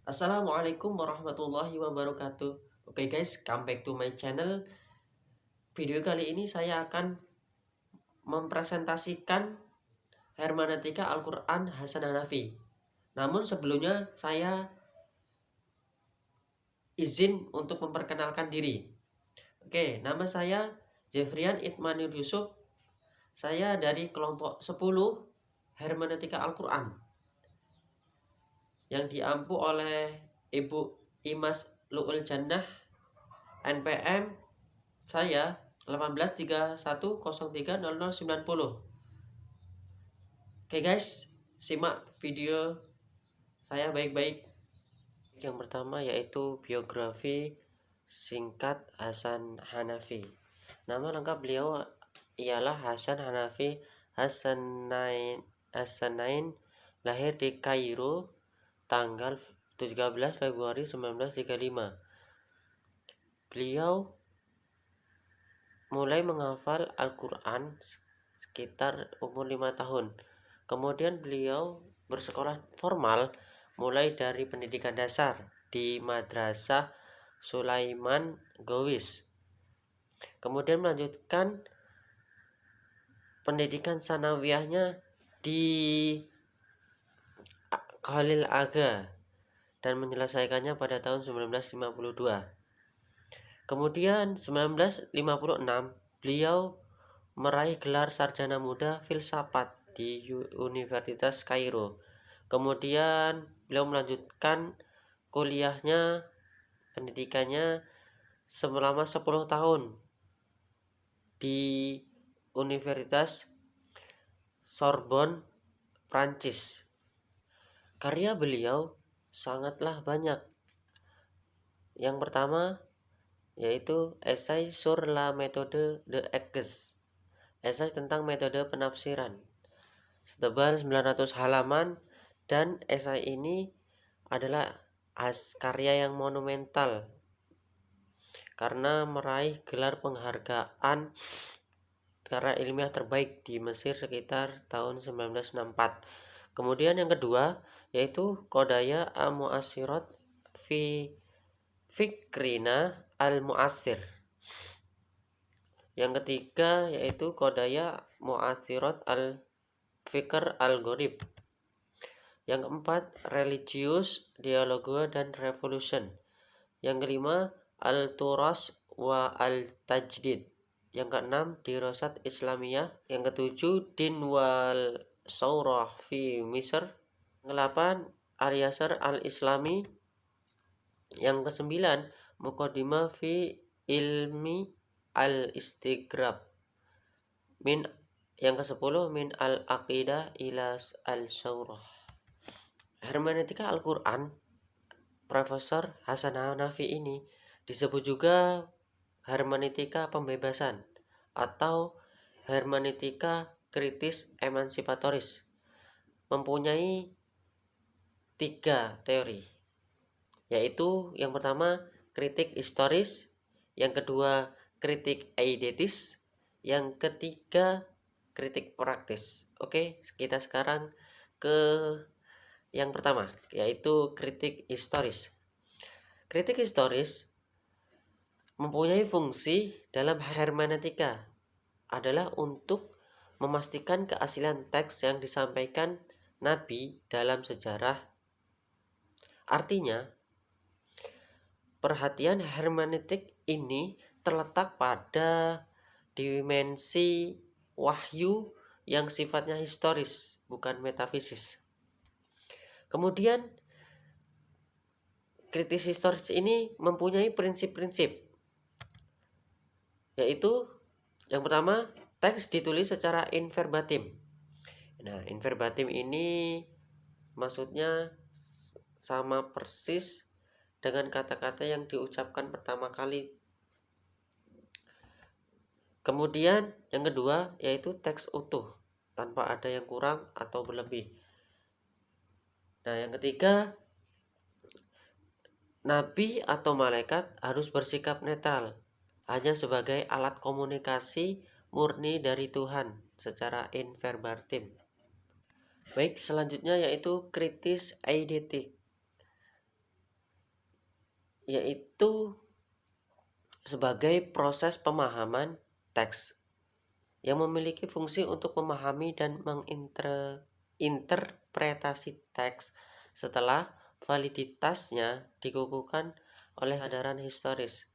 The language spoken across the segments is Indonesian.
Assalamualaikum warahmatullahi wabarakatuh. Oke guys, come back to my channel. Video kali ini saya akan mempresentasikan hermeneutika Al-Quran Hasan Hanafi. Namun sebelumnya saya izin untuk memperkenalkan diri. Oke, nama saya Jeffrian Itmanur Yusuf. Saya dari kelompok 10 hermeneutika Al-Quran yang diampu oleh Ibu Imas Lu'ul Jannah NPM saya 1831030090. Oke guys, simak video saya baik-baik. Yang pertama yaitu biografi singkat Hasan Hanafi. Nama lengkap beliau ialah Hasan Hanafi Hassanain, lahir di Kairo tanggal 13 Februari 1935. Beliau mulai menghafal Al-Quran sekitar umur 5 tahun. Kemudian beliau bersekolah formal mulai dari pendidikan dasar di Madrasah Sulaiman Gowis. Kemudian melanjutkan pendidikan sanawiyahnya di Khalil Aga dan menyelesaikannya pada tahun 1952. Kemudian 1956 beliau meraih gelar sarjana muda filsafat di Universitas Kairo. Kemudian beliau melanjutkan kuliahnya, pendidikannya selama 10 tahun di Universitas Sorbonne, Prancis. Karya beliau sangatlah banyak. Yang pertama yaitu esai sur la méthode de Hegel, esai tentang metode penafsiran, setebal 900 halaman, dan esai ini adalah karya yang monumental karena meraih gelar penghargaan karya ilmiah terbaik di Mesir sekitar tahun 1964. Kemudian yang kedua yaitu Qodaya Al-Mu'asirat fi Fikrina Al-Mu'asir. Yang ketiga yaitu Qodaya Mu'asirat Al-Fikr Al-Gharib. Yang keempat Religious Dialogue dan Revolution. Yang kelima Al-Turas wa Al-Tajdid. Yang keenam Dirasat Islamiyah. Yang ketujuh Din wal Saurah fi Misr. Yang kedelapan Al-Yasar Al-Islami. Yang kesembilan Muqaddimah fi ilmi al-istigrab min. Yang ke-10 min al-aqidah ila al-saurah. Hermeneutika Al-Quran Profesor Hasan Hanafi ini disebut juga hermeneutika pembebasan atau hermeneutika kritis emansipatoris. Mempunyai 3 teori, yaitu yang pertama kritik historis, yang kedua kritik eidetis, yang ketiga kritik praktis. Oke, kita sekarang ke yang pertama, yaitu kritik historis. Kritik historis mempunyai fungsi dalam hermeneutika adalah untuk memastikan keaslian teks yang disampaikan Nabi dalam sejarah. Artinya, perhatian hermeneutik ini terletak pada dimensi wahyu yang sifatnya historis, bukan metafisis. Kemudian, kritis historis ini mempunyai prinsip-prinsip, yaitu yang pertama, teks ditulis secara inverbatim. Nah, inverbatim ini maksudnya sama persis dengan kata-kata yang diucapkan pertama kali. Kemudian yang kedua yaitu teks utuh tanpa ada yang kurang atau berlebih. Nah, yang ketiga, nabi atau malaikat harus bersikap netral, hanya sebagai alat komunikasi murni dari Tuhan secara inverbatim. Baik, selanjutnya yaitu kritis eidetik. yaitu sebagai proses pemahaman teks yang memiliki fungsi untuk memahami dan menginterpretasi teks setelah validitasnya dikukuhkan oleh kesadaran historis.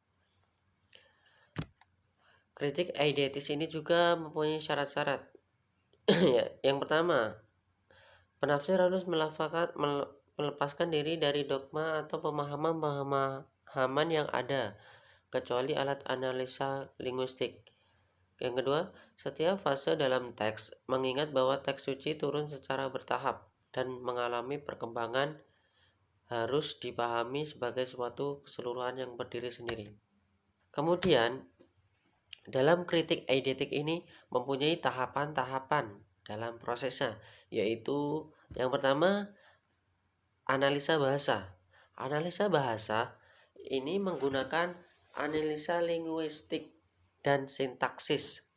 Kritik eidetis ini juga mempunyai syarat-syarat. Yang pertama, penafsir harus melepaskan diri dari dogma atau pemahaman yang ada, kecuali alat analisa linguistik. Yang kedua, setiap fase dalam teks mengingat bahwa teks suci turun secara bertahap dan mengalami perkembangan harus dipahami sebagai suatu keseluruhan yang berdiri sendiri. Kemudian, dalam kritik eidetik ini mempunyai tahapan-tahapan dalam prosesnya, yaitu yang pertama, analisa bahasa. Analisa bahasa ini menggunakan analisa linguistik dan sintaksis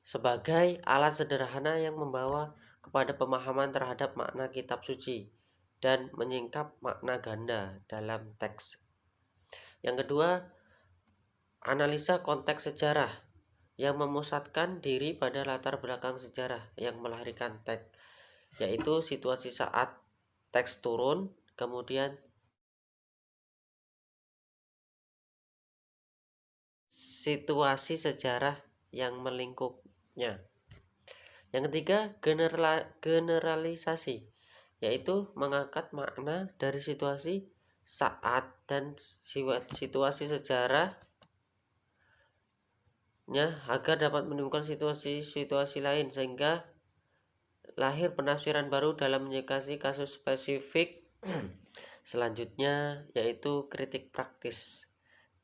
sebagai alat sederhana yang membawa kepada pemahaman terhadap makna kitab suci dan menyingkap makna ganda dalam teks. Yang kedua, analisa konteks sejarah yang memusatkan diri pada latar belakang sejarah yang melahirkan teks, yaitu situasi saat teks turun, kemudian situasi sejarah yang melingkupnya. Yang ketiga, generalisasi, yaitu mengangkat makna dari situasi saat dan situasi sejarahnya agar dapat menimbulkan situasi-situasi lain sehingga lahir penafsiran baru dalam menyikapi kasus spesifik. Selanjutnya yaitu kritik praktis.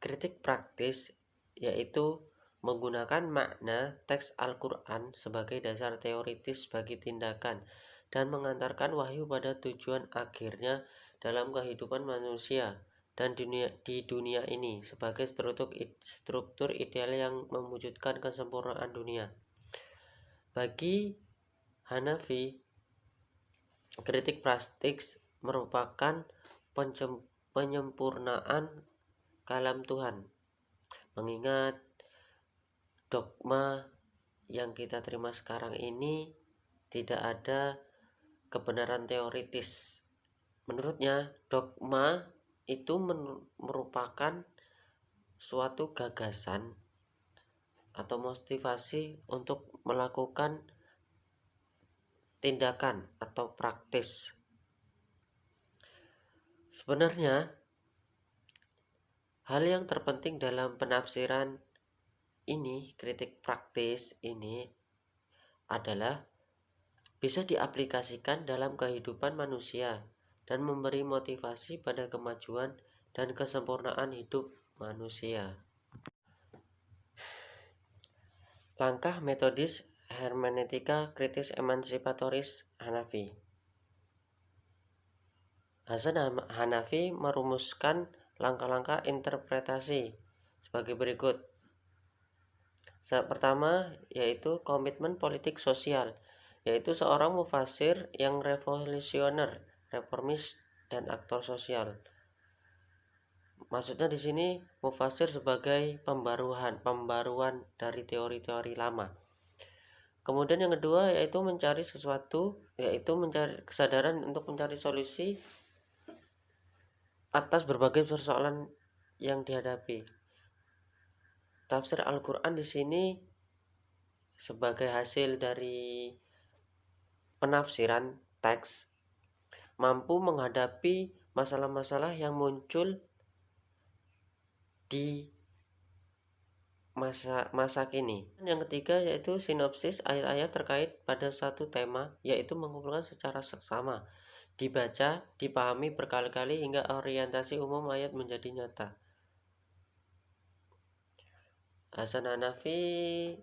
Kritik praktis yaitu menggunakan makna teks Al-Quran sebagai dasar teoritis bagi tindakan dan mengantarkan wahyu pada tujuan akhirnya dalam kehidupan manusia dan di dunia ini sebagai struktur ideal yang mewujudkan kesempurnaan dunia. Bagi Hanafi, kritik praktis merupakan penyempurnaan kalam Tuhan, mengingat dogma yang kita terima sekarang ini tidak ada kebenaran teoritis. Menurutnya, dogma itu merupakan suatu gagasan atau motivasi untuk melakukan tindakan atau praktis. Sebenarnya, hal yang terpenting dalam penafsiran ini, kritik praktis ini adalah bisa diaplikasikan dalam kehidupan manusia dan memberi motivasi pada kemajuan dan kesempurnaan hidup manusia. Langkah metodis hermeneutika kritis emansipatoris Hanafi. Hasan Hanafi merumuskan langkah-langkah interpretasi sebagai berikut. Pertama yaitu komitmen politik sosial, yaitu seorang mufasir yang revolusioner, reformis, dan aktor sosial. Maksudnya di sini mufasir sebagai pembaruan dari teori-teori lama. Kemudian yang kedua yaitu mencari kesadaran untuk mencari solusi atas berbagai persoalan yang dihadapi. Tafsir Al-Quran di sini sebagai hasil dari penafsiran teks mampu menghadapi masalah-masalah yang muncul di masa kini. Yang ketiga yaitu sinopsis ayat-ayat terkait pada satu tema, yaitu mengumpulkan secara seksama, dibaca, dipahami berkali-kali hingga orientasi umum ayat menjadi nyata. Hasan Hanafi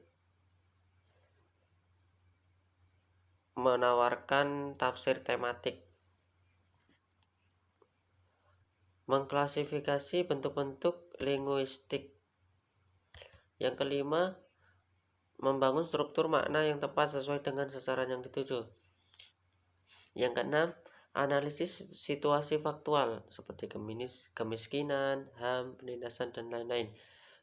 menawarkan tafsir tematik, mengklasifikasi bentuk-bentuk linguistik. Yang kelima, membangun struktur makna yang tepat sesuai dengan sasaran yang dituju. Yang keenam, analisis situasi faktual seperti kemiskinan, HAM, penindasan, dan lain-lain.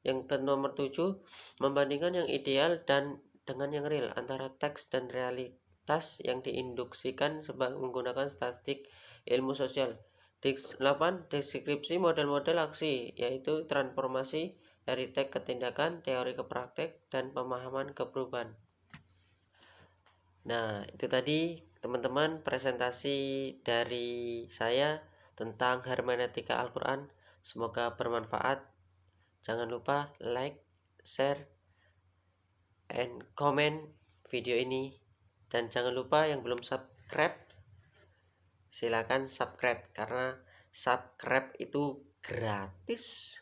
Yang nomor 7, membandingkan yang ideal dan dengan yang real antara teks dan realitas yang diinduksikan menggunakan statistik ilmu sosial. 8. Deskripsi model-model aksi, yaitu transformasi dari teks ke tindakan, teori ke praktek, dan pemahaman ke perubahan. Nah, itu tadi teman-teman presentasi dari saya tentang hermeneutika Al-Quran. Semoga bermanfaat. Jangan lupa like, share, and comment video ini. Dan jangan lupa yang belum subscribe, silakan subscribe karena subscribe itu gratis.